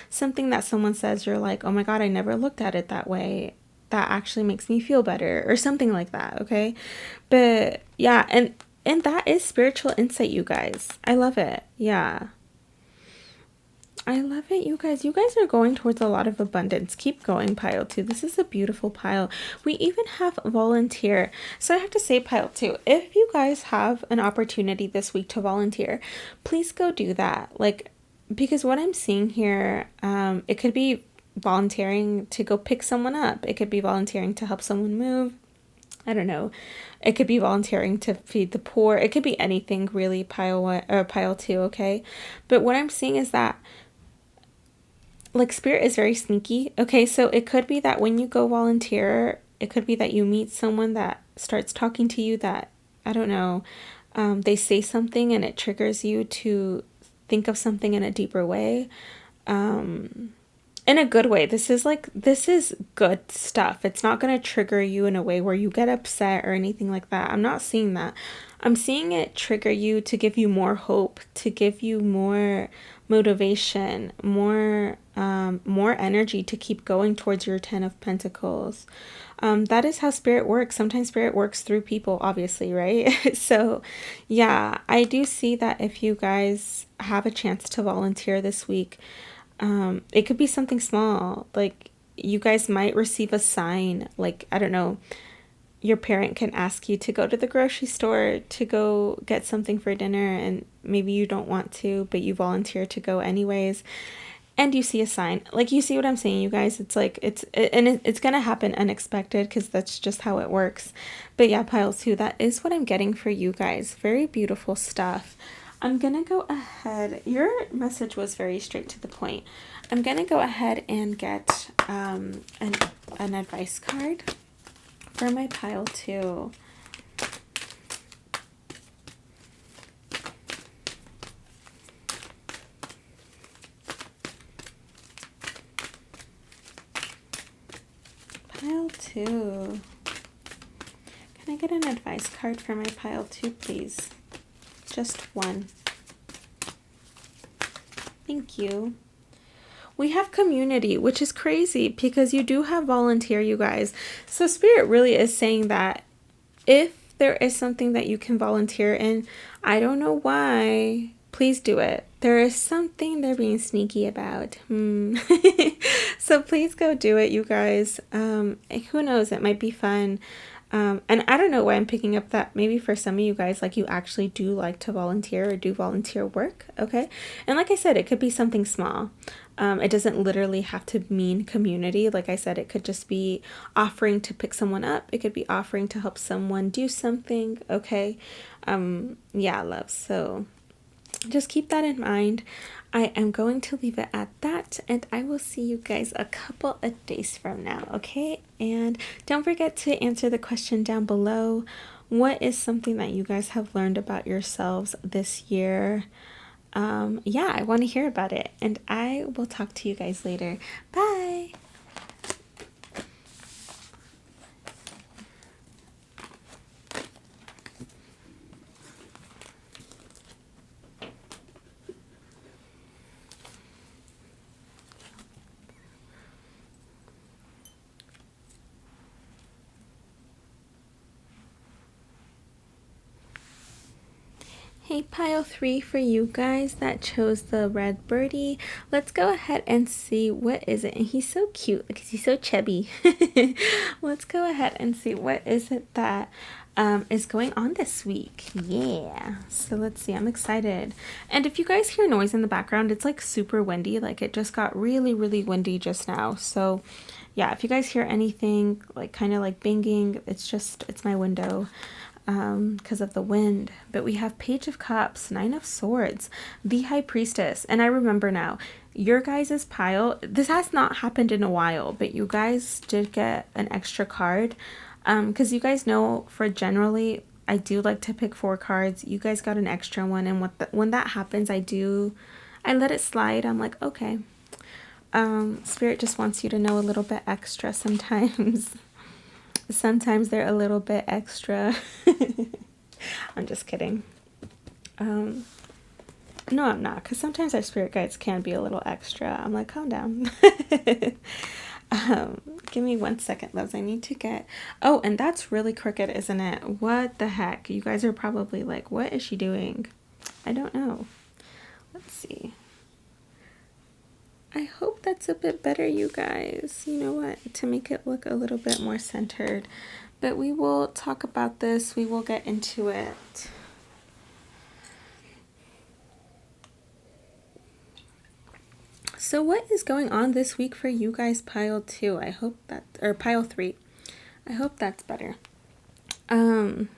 something that someone says, you're like, oh my God, I never looked at it that way. That actually makes me feel better or something like that, okay? But yeah, and that is spiritual insight, you guys. I love it. Yeah. I love it, you guys. You guys are going towards a lot of abundance. Keep going, pile two. This is a beautiful pile. We even have volunteer. So I have to say, pile two, if you guys have an opportunity this week to volunteer, please go do that. Like, because what I'm seeing here, it could be volunteering to go pick someone up. It could be volunteering to help someone move. I don't know. It could be volunteering to feed the poor. It could be anything really, pile one or pile two, okay? But what I'm seeing is that like spirit is very sneaky. Okay, so it could be that when you go volunteer, it could be that you meet someone that starts talking to you that, I don't know, they say something and it triggers you to think of something in a deeper way. In a good way. This is good stuff. It's not going to trigger you in a way where you get upset or anything like that. I'm not seeing that. I'm seeing it trigger you to give you more hope, to give you more motivation, more energy to keep going towards your 10 of Pentacles. That is how spirit works. Sometimes spirit works through people, obviously, right? So yeah, I do see that if you guys have a chance to volunteer this week, it could be something small. Like you guys might receive a sign, like, I don't know, your parent can ask you to go to the grocery store to go get something for dinner, and maybe you don't want to, but you volunteer to go anyways, and you see a sign. Like, you see what I'm saying, you guys? It's like, it's gonna happen unexpected because that's just how it works. But yeah, pile two, that is what I'm getting for you guys. Very beautiful stuff. I'm gonna go ahead. Your message was very straight to the point. I'm gonna go ahead and get an advice card for my pile 2. Pile 2. Can I get an advice card for my pile 2, please? Just one. Thank you. We have community, which is crazy because you do have volunteer, you guys. So Spirit really is saying that if there is something that you can volunteer in, I don't know why, please do it. There is something they're being sneaky about. So please go do it, you guys. Who knows, it might be fun. And I don't know why I'm picking up that maybe for some of you guys, like you actually do like to volunteer or do volunteer work, okay? And like I said, it could be something small. It doesn't literally have to mean community. Like I said, it could just be offering to pick someone up. It could be offering to help someone do something, okay? Yeah, love. So just keep that in mind. I am going to leave it at that, and I will see you guys a couple of days from now, okay? And don't forget to answer the question down below. What is something that you guys have learned about yourselves this year? Yeah, I want to hear about it, and I will talk to you guys later. Bye! Hey, pile 3 for you guys that chose the red birdie. Let's go ahead and see what is it. And he's so cute because he's so chubby. Let's go ahead and see what is it that is going on this week. Yeah. So let's see. I'm excited. And if you guys hear noise in the background, it's like super windy. Like it just got really, really windy just now. So yeah, if you guys hear anything like kind of like banging, it's my window. Because of the wind. But we have Page of Cups, Nine of Swords, the High Priestess. And I remember now, your guys' pile, this has not happened in a while, but you guys did get an extra card. Because you guys know, for generally, I do like to pick 4 cards. You guys got an extra one, and when that happens, I let it slide. I'm like, okay. Spirit just wants you to know a little bit extra sometimes. Sometimes they're a little bit extra. I'm just kidding. No, I'm not, because sometimes our spirit guides can be a little extra. I'm like, calm down. Give me 1 second, loves. I need to get... Oh, and that's really crooked, isn't it? What the heck? You guys are probably like, what is she doing? I don't know. Let's see. I hope that's a bit better, you guys. You know what? To make it look a little bit more centered. But we will talk about this. We will get into it. So what is going on this week for you guys, pile 2? I hope that... Or pile 3. I hope that's better. Let's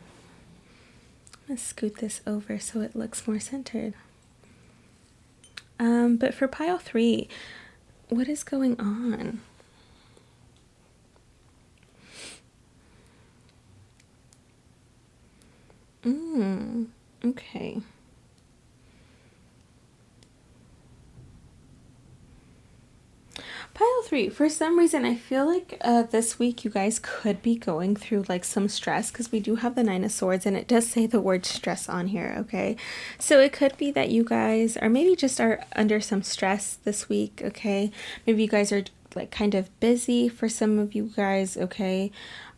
scoot this over so it looks more centered. But for pile 3, what is going on? Okay. Pile 3, for some reason, I feel like this week you guys could be going through like some stress because we do have the Nine of Swords and it does say the word stress on here, okay? So it could be that you guys are maybe just are under some stress this week, okay? Maybe you guys are like kind of busy for some of you guys, okay?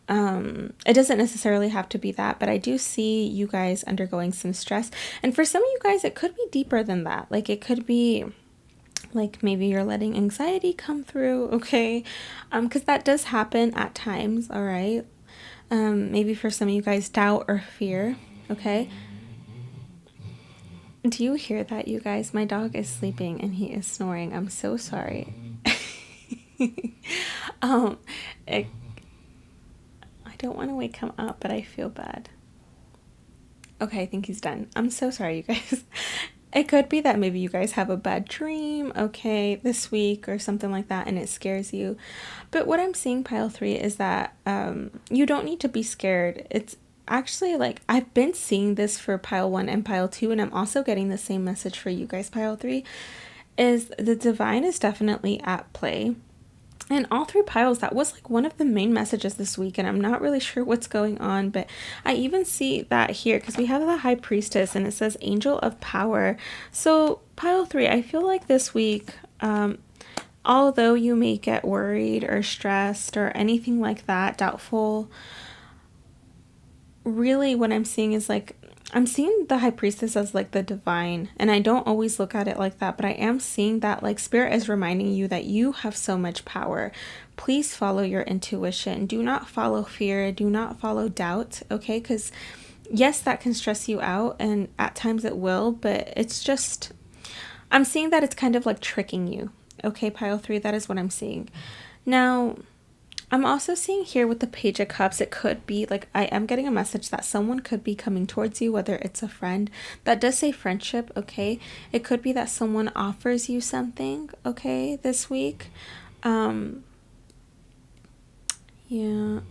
It doesn't necessarily have to be that, but I do see you guys undergoing some stress. And for some of you guys, it could be deeper than that. Like it could be... like maybe you're letting anxiety come through, okay? Because that does happen at times, all right? Maybe for some of you guys, doubt or fear, okay? Do you hear that, you guys? My dog is sleeping and he is snoring. I'm so sorry. I don't want to wake him up, but I feel bad. Okay, I think he's done. I'm so sorry, you guys. It could be that maybe you guys have a bad dream, okay, this week or something like that, and it scares you. But what I'm seeing, pile three, is that you don't need to be scared. It's actually like I've been seeing this for pile one and pile two, and I'm also getting the same message for you guys, pile three, is the divine is definitely at play. And all three piles, that was like one of the main messages this week, and I'm not really sure what's going on, but I even see that here because we have the high priestess and it says angel of power. So pile three, I feel like this week, although you may get worried or stressed or anything like that, doubtful, really what I'm seeing is like I'm seeing the high priestess as like the divine, and I don't always look at it like that, but I am seeing that like spirit is reminding you that you have so much power. Please follow your intuition. Do not follow fear. Do not follow doubt, okay? Because yes, that can stress you out, and at times it will, but it's just I'm seeing that it's kind of like tricking you. Okay, pile three, that is what I'm seeing. Now, I'm also seeing here with the Page of Cups, it could be like I am getting a message that someone could be coming towards you, whether it's a friend. That does say friendship, okay? It could be that someone offers you something, okay, this week. Yeah,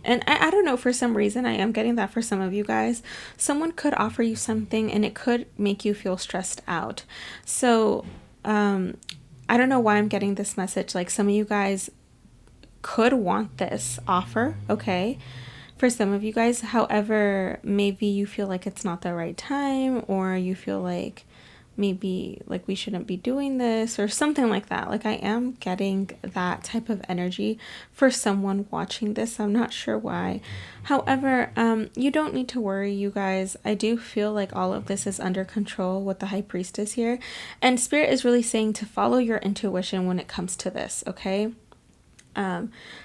and I don't know, for some reason, I am getting that for some of you guys. Someone could offer you something and it could make you feel stressed out. So, I don't know why I'm getting this message. Like some of you guys could want this offer, okay, for some of you guys. However, maybe you feel like it's not the right time, or you feel like maybe like we shouldn't be doing this or something like that. Like I am getting that type of energy for someone watching this. I'm not sure why. However, you don't need to worry, you guys. I do feel like all of this is under control with the high priestess here, and spirit is really saying to follow your intuition when it comes to this, okay?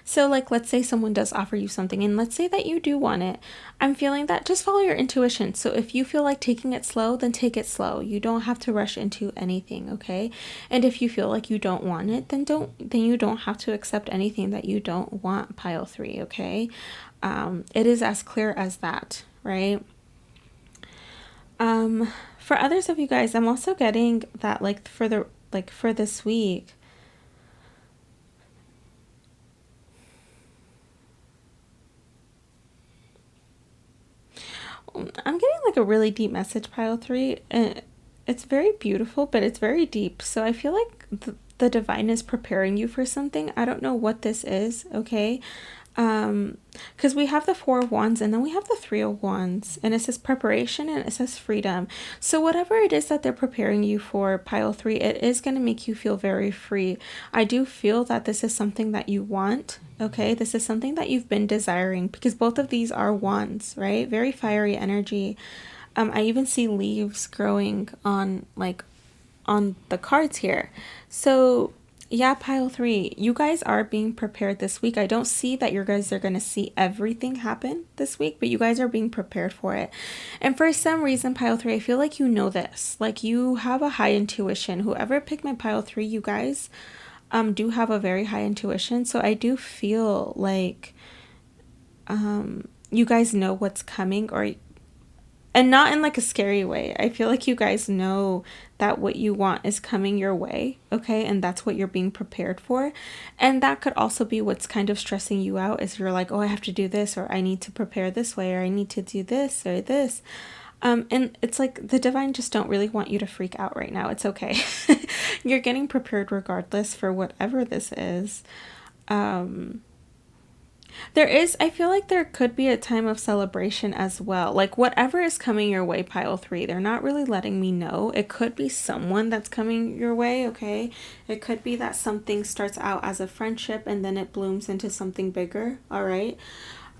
So like, let's say someone does offer you something and let's say that you do want it. I'm feeling that just follow your intuition. So if you feel like taking it slow, then take it slow. You don't have to rush into anything, okay? And if you feel like you don't want it, then you don't have to accept anything that you don't want, pile three, okay? It is as clear as that, right? For others of you guys, I'm also getting that like for this week, I'm getting like a really deep message, pile three, and it's very beautiful, but it's very deep. So I feel like the divine is preparing you for something. I don't know what this is, okay? Because we have the Four of Wands and then we have the Three of Wands, and it says preparation and it says freedom. So whatever it is that they're preparing you for, pile three, it is going to make you feel very free. I do feel that this is something that you want, okay? This is something that you've been desiring, because both of these are wands, right? Very fiery energy. I even see leaves growing on the cards here. So yeah, pile three, you guys are being prepared this week. I don't see that you guys are going to see everything happen this week, but you guys are being prepared for it. And for some reason, pile three, I feel like you know this. Like you have a high intuition. Whoever picked my pile three, you guys do have a very high intuition. So I do feel like you guys know what's coming, and not in like a scary way. I feel like you guys know that what you want is coming your way, okay? And that's what you're being prepared for. And that could also be what's kind of stressing you out, is you're like, oh, I have to do this, or I need to prepare this way, or I need to do this or this. And it's like the divine just don't really want you to freak out right now. It's okay. You're getting prepared regardless for whatever this is. I feel like there could be a time of celebration as well. Like whatever is coming your way, pile three, they're not really letting me know. It could be someone that's coming your way, okay? It could be that something starts out as a friendship and then it blooms into something bigger, all right?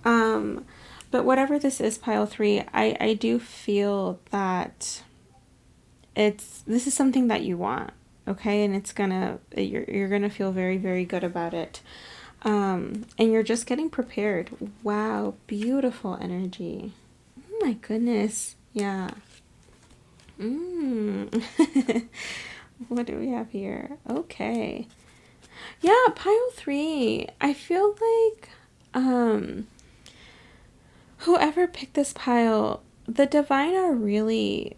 But whatever this is, pile three, I do feel that this is something that you want, okay? And you're gonna feel very, very good about it. And you're just getting prepared. Wow, beautiful energy. Oh my goodness. Yeah. What do we have here? Okay. Yeah, pile three. I feel like whoever picked this pile, the divine are really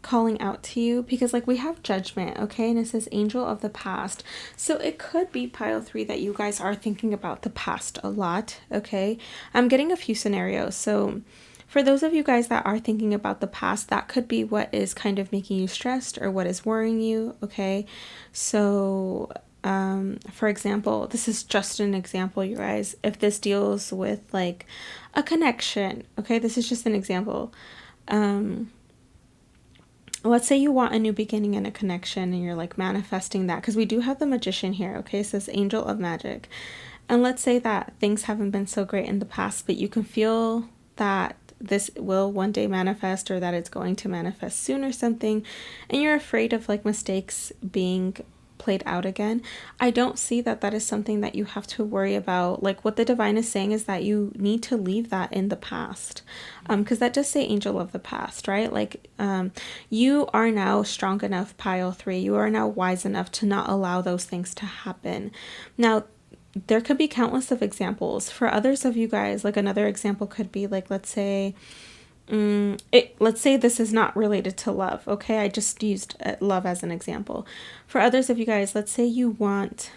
calling out to you, because like we have judgment, okay, and it says angel of the past. So it could be pile 3 that you guys are thinking about the past a lot, okay. I'm getting a few scenarios. So for those of you guys that are thinking about the past, that could be what is kind of making you stressed or what is worrying you, okay. So for example, this is just an example, you guys. If this deals with like a connection, okay, this is just an example. Let's say you want a new beginning and a connection, and you're like manifesting that, because we do have the magician here, okay. It says angel of magic. And let's say that things haven't been so great in the past, but you can feel that this will one day manifest, or that it's going to manifest soon or something, and you're afraid of like mistakes being played out again. I don't see that that is something that you have to worry about. Like what the divine is saying is that you need to leave that in the past, because that does say angel of the past, right? Like you are now strong enough, pile 3, you are now wise enough to not allow those things to happen. Now there could be countless of examples. For others of you guys, like another example could be like, let's say let's say this is not related to love, okay. I just used love as an example. For others of you guys, let's say you want,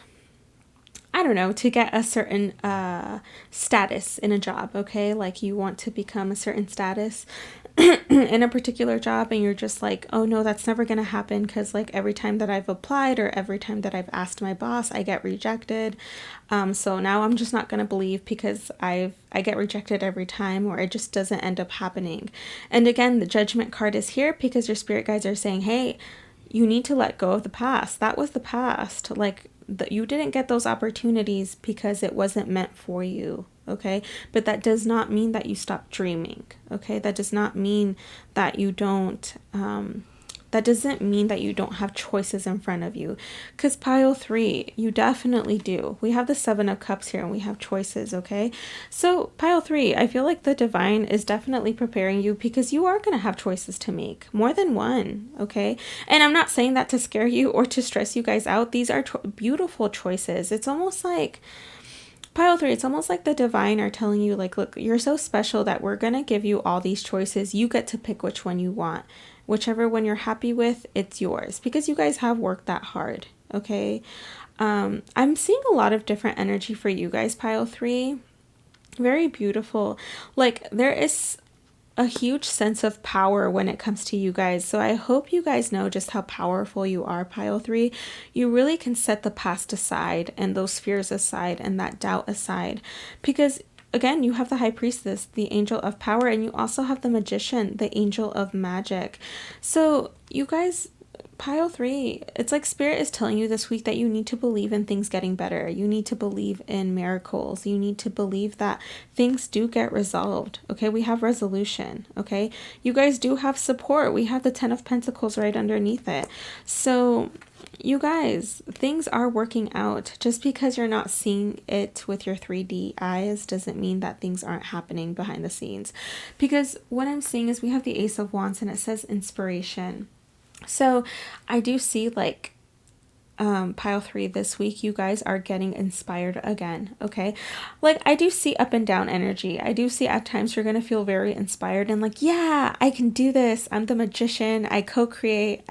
I don't know, to get a certain status in a job, okay. Like you want to become a certain status in a particular job, and you're just like, oh no, that's never gonna happen, because like every time that I've applied or every time that I've asked my boss, I get rejected. So now I'm just not gonna believe, because I get rejected every time, or it just doesn't end up happening. And again, the judgment card is here because your spirit guides are saying, hey, you need to let go of the past. That was the past. Like you didn't get those opportunities because it wasn't meant for you, okay. But that does not mean that you stop dreaming, okay. That does not mean that you don't that doesn't mean that you don't have choices in front of you, because pile 3, you definitely do. We have the 7 of Cups here, and we have choices, okay. So pile 3, I feel like the divine is definitely preparing you, because you are going to have choices to make, more than one, okay. And I'm not saying that to scare you or to stress you guys out. These are beautiful choices. It's almost like pile 3, it's almost like the divine are telling you, like, look, you're so special that we're going to give you all these choices. You get to pick which one you want. Whichever one you're happy with, it's yours, because you guys have worked that hard, okay? I'm seeing a lot of different energy for you guys, pile 3. Very beautiful. Like, there is a huge sense of power when it comes to you guys. So I hope you guys know just how powerful you are, pile 3. You really can set the past aside and those fears aside and that doubt aside, because again, you have the high priestess, the angel of power, and you also have the magician, the angel of magic. So you guys, pile 3, it's like spirit is telling you this week that you need to believe in things getting better. You need to believe in miracles. You need to believe that things do get resolved. Okay, we have resolution. Okay, you guys do have support. We have the 10 of Pentacles right underneath it. So you guys, things are working out. Just because you're not seeing it with your 3D eyes doesn't mean that things aren't happening behind the scenes. Because what I'm seeing is we have the Ace of Wands, and it says inspiration. So I do see like pile 3 this week, you guys are getting inspired again, okay? Like I do see up and down energy. I do see at times you're gonna feel very inspired and like, yeah, I can do this. I'm the magician. I co-create.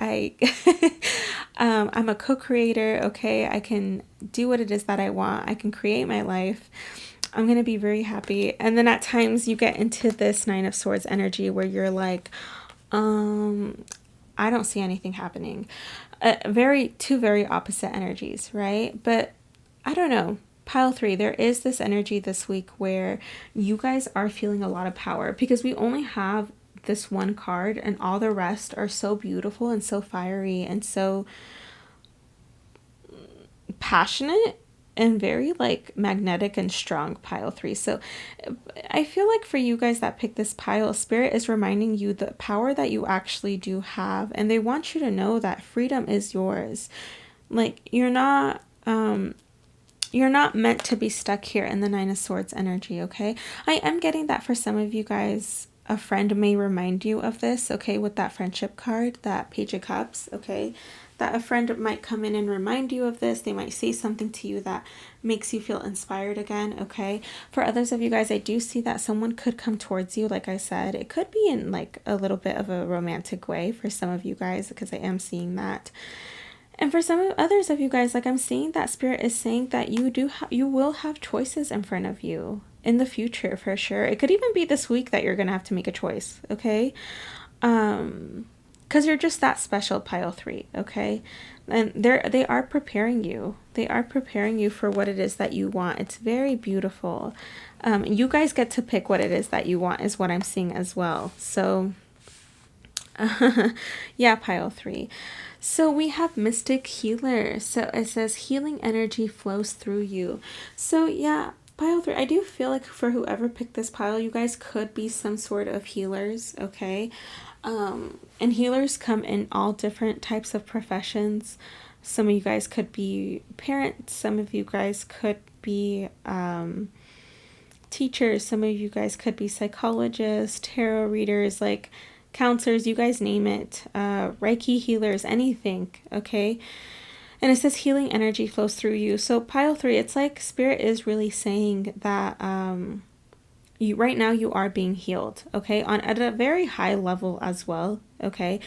I'm a co-creator, okay? I can do what it is that I want. I can create my life. I'm gonna be very happy. And then at times you get into this 9 of Swords energy where you're like, I don't see anything happening. Two very opposite energies, right? But I don't know. Pile 3, there is this energy this week where you guys are feeling a lot of power, because we only have this one card and all the rest are so beautiful and so fiery and so passionate and very like magnetic and strong, pile 3. So I feel like for you guys that pick this pile, spirit is reminding you the power that you actually do have, and they want you to know that freedom is yours. Like you're not meant to be stuck here in the 9 of Swords energy, okay? I am getting that for some of you guys, a friend may remind you of this, okay, with that friendship card, that Page of Cups, okay? that a friend might come in and remind you of this. They might say something to you that makes you feel inspired again, okay? For others of you guys, I do see that someone could come towards you, like I said. It could be in like a little bit of a romantic way for some of you guys, because I am seeing that. And for some others of you guys, like I'm seeing that Spirit is saying that you will have choices in front of you in the future for sure. It could even be this week that you're going to have to make a choice, okay? Because you're just that special, pile 3, okay? And they are preparing you. They are preparing you for what it is that you want. It's very beautiful. You guys get to pick what it is that you want is what I'm seeing as well. So, yeah, pile 3. So we have Mystic Healer. So it says healing energy flows through you. So yeah, pile 3, I do feel like for whoever picked this pile, you guys could be some sort of healers, okay? And healers come in all different types of professions. Some of you guys could be parents. Some of you guys could be teachers. Some of you guys could be psychologists, tarot readers, like counselors, you guys name it, Reiki healers, anything, okay? And it says healing energy flows through you. So pile 3, it's like Spirit is really saying that you right now you are being healed, okay, on at a very high level as well, okay?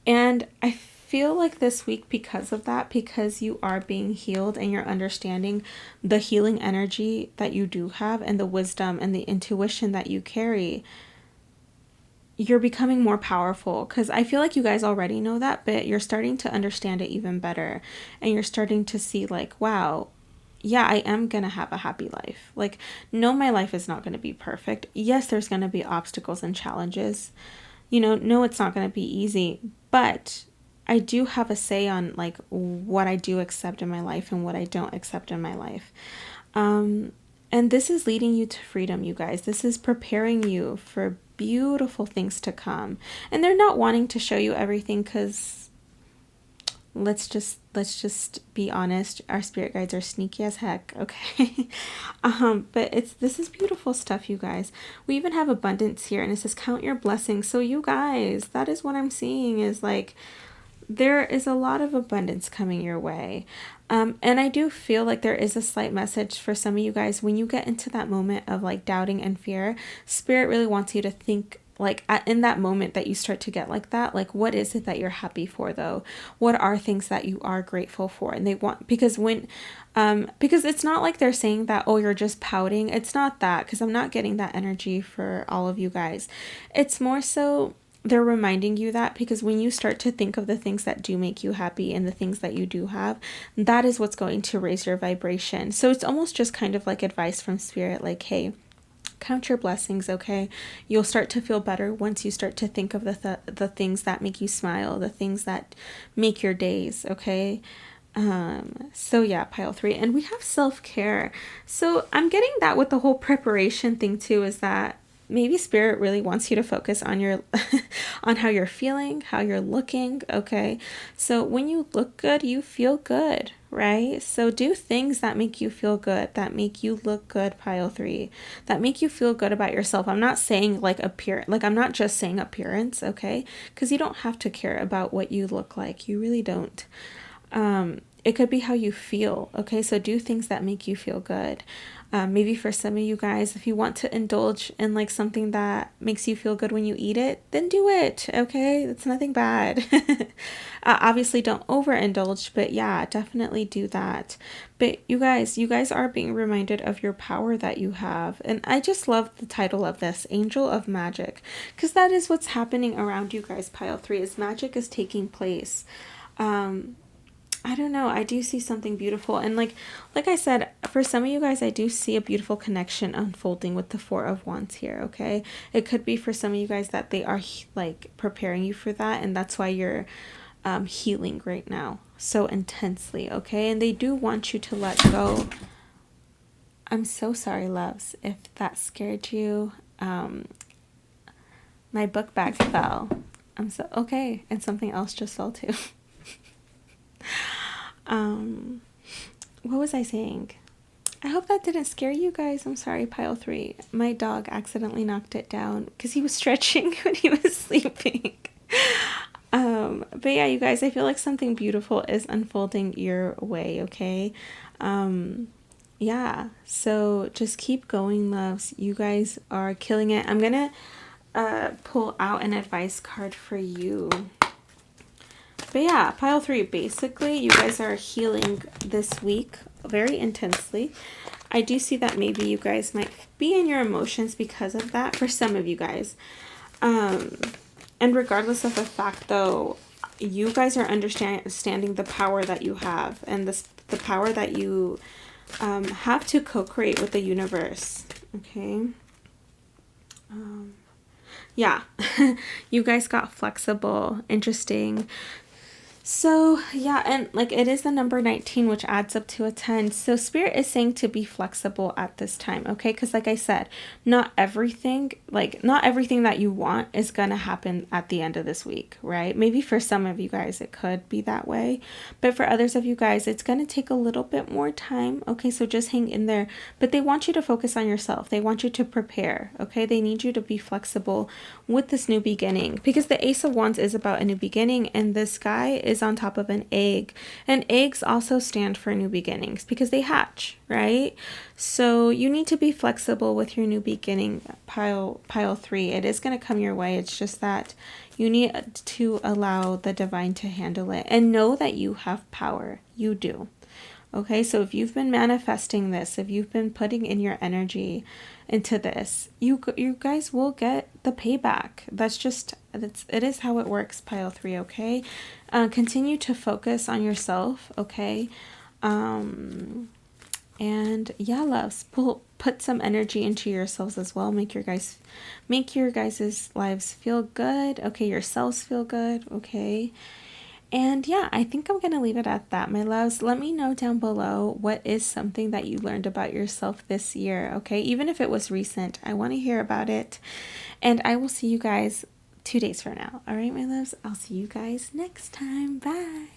And I feel like this week, because of that, because you are being healed and you're understanding the healing energy that you do have and the wisdom and the intuition that you carry, you're becoming more powerful. Because I feel like you guys already know that, but you're starting to understand it even better, and you're starting to see like, wow, yeah, I am going to have a happy life. Like, no, my life is not going to be perfect. Yes, there's going to be obstacles and challenges. You know, no, it's not going to be easy. But I do have a say on, like, what I do accept in my life and what I don't accept in my life. And this is leading you to freedom, you guys. This is preparing you for beautiful things to come. And they're not wanting to show you everything because... let's just be honest, our spirit guides are sneaky as heck, okay? But this is beautiful stuff, you guys. We even have abundance here, and it says count your blessings. So you guys, that is what I'm seeing, is like there is a lot of abundance coming your way. And I do feel like there is a slight message for some of you guys when you get into that moment of like doubting and fear. Spirit really wants you to think, like in that moment that you start to get like that, like what is it that you're happy for though? What are things that you are grateful for? And they want, because it's not like they're saying that, oh, you're just pouting. It's not that, because I'm not getting that energy for all of you guys. It's more so they're reminding you that, because when you start to think of the things that do make you happy and the things that you do have, that is what's going to raise your vibration. So it's almost just kind of like advice from Spirit, like, hey, count your blessings, okay? You'll start to feel better once you start to think of the things that make you smile, the things that make your days, okay? So yeah, pile 3. And we have self-care. So I'm getting that with the whole preparation thing too, is that maybe Spirit really wants you to focus on your on how you're feeling, how you're looking, okay? So when you look good, you feel good, right? So do things that make you feel good, that make you look good, pile 3, that make you feel good about yourself. I'm not saying like I'm not just saying appearance, okay? Because you don't have to care about what you look like. You really don't. It could be how you feel, okay? So do things that make you feel good. Maybe for some of you guys, if you want to indulge in like something that makes you feel good when you eat it, then do it, okay? It's nothing bad. Obviously don't overindulge, but yeah, definitely do that. But you guys are being reminded of your power that you have. And I just love the title of this, Angel of Magic, because that is what's happening around you guys, pile 3, is magic is taking place. I don't know. I do see something beautiful. And like I said, for some of you guys, I do see a beautiful connection unfolding with the 4 of Wands here, okay? It could be for some of you guys that they are like preparing you for that. And that's why you're healing right now so intensely, okay? And they do want you to let go. I'm so sorry, loves, if that scared you. My book bag fell. I'm so okay. And something else just fell too. What was I saying? I hope that didn't scare you guys. I'm sorry, pile 3. My dog accidentally knocked it down because he was stretching when he was sleeping. But yeah, you guys, I feel like something beautiful is unfolding your way, okay? Yeah, so just keep going, loves. You guys are killing it. I'm gonna pull out an advice card for you. But yeah, pile 3, basically, you guys are healing this week very intensely. I do see that maybe you guys might be in your emotions because of that for some of you guys. And regardless of the fact, though, you guys are understanding the power that you have and the power that you have to co-create with the universe. Okay. Yeah, you guys got flexible, interesting. So yeah, and like it is the number 19, which adds up to a 10. So spirit is saying to be flexible at this time, okay? Because like I said, not everything that you want is gonna happen at the end of this week, right? Maybe for some of you guys it could be that way, but for others of you guys it's gonna take a little bit more time, okay? So just hang in there. But they want you to focus on yourself. They want you to prepare, okay? They need you to be flexible with this new beginning, because the Ace of Wands is about a new beginning, and this guy is on top of an egg, and eggs also stand for new beginnings because they hatch, right? So you need to be flexible with your new beginning, pile 3. It is going to come your way. It's just that you need to allow the divine to handle it and know that you have power. You do. Okay, so if you've been manifesting this, if you've been putting in your energy into this, you guys will get the payback. That's just, it is how it works, pile 3, okay? Continue to focus on yourself, okay? And yeah, loves, put some energy into yourselves as well. Make your guys' lives feel good, okay? Yourselves feel good, okay? And yeah, I think I'm going to leave it at that, my loves. Let me know down below what is something that you learned about yourself this year, okay? Even if it was recent, I want to hear about it. And I will see you guys 2 days from now. All right, my loves? I'll see you guys next time. Bye.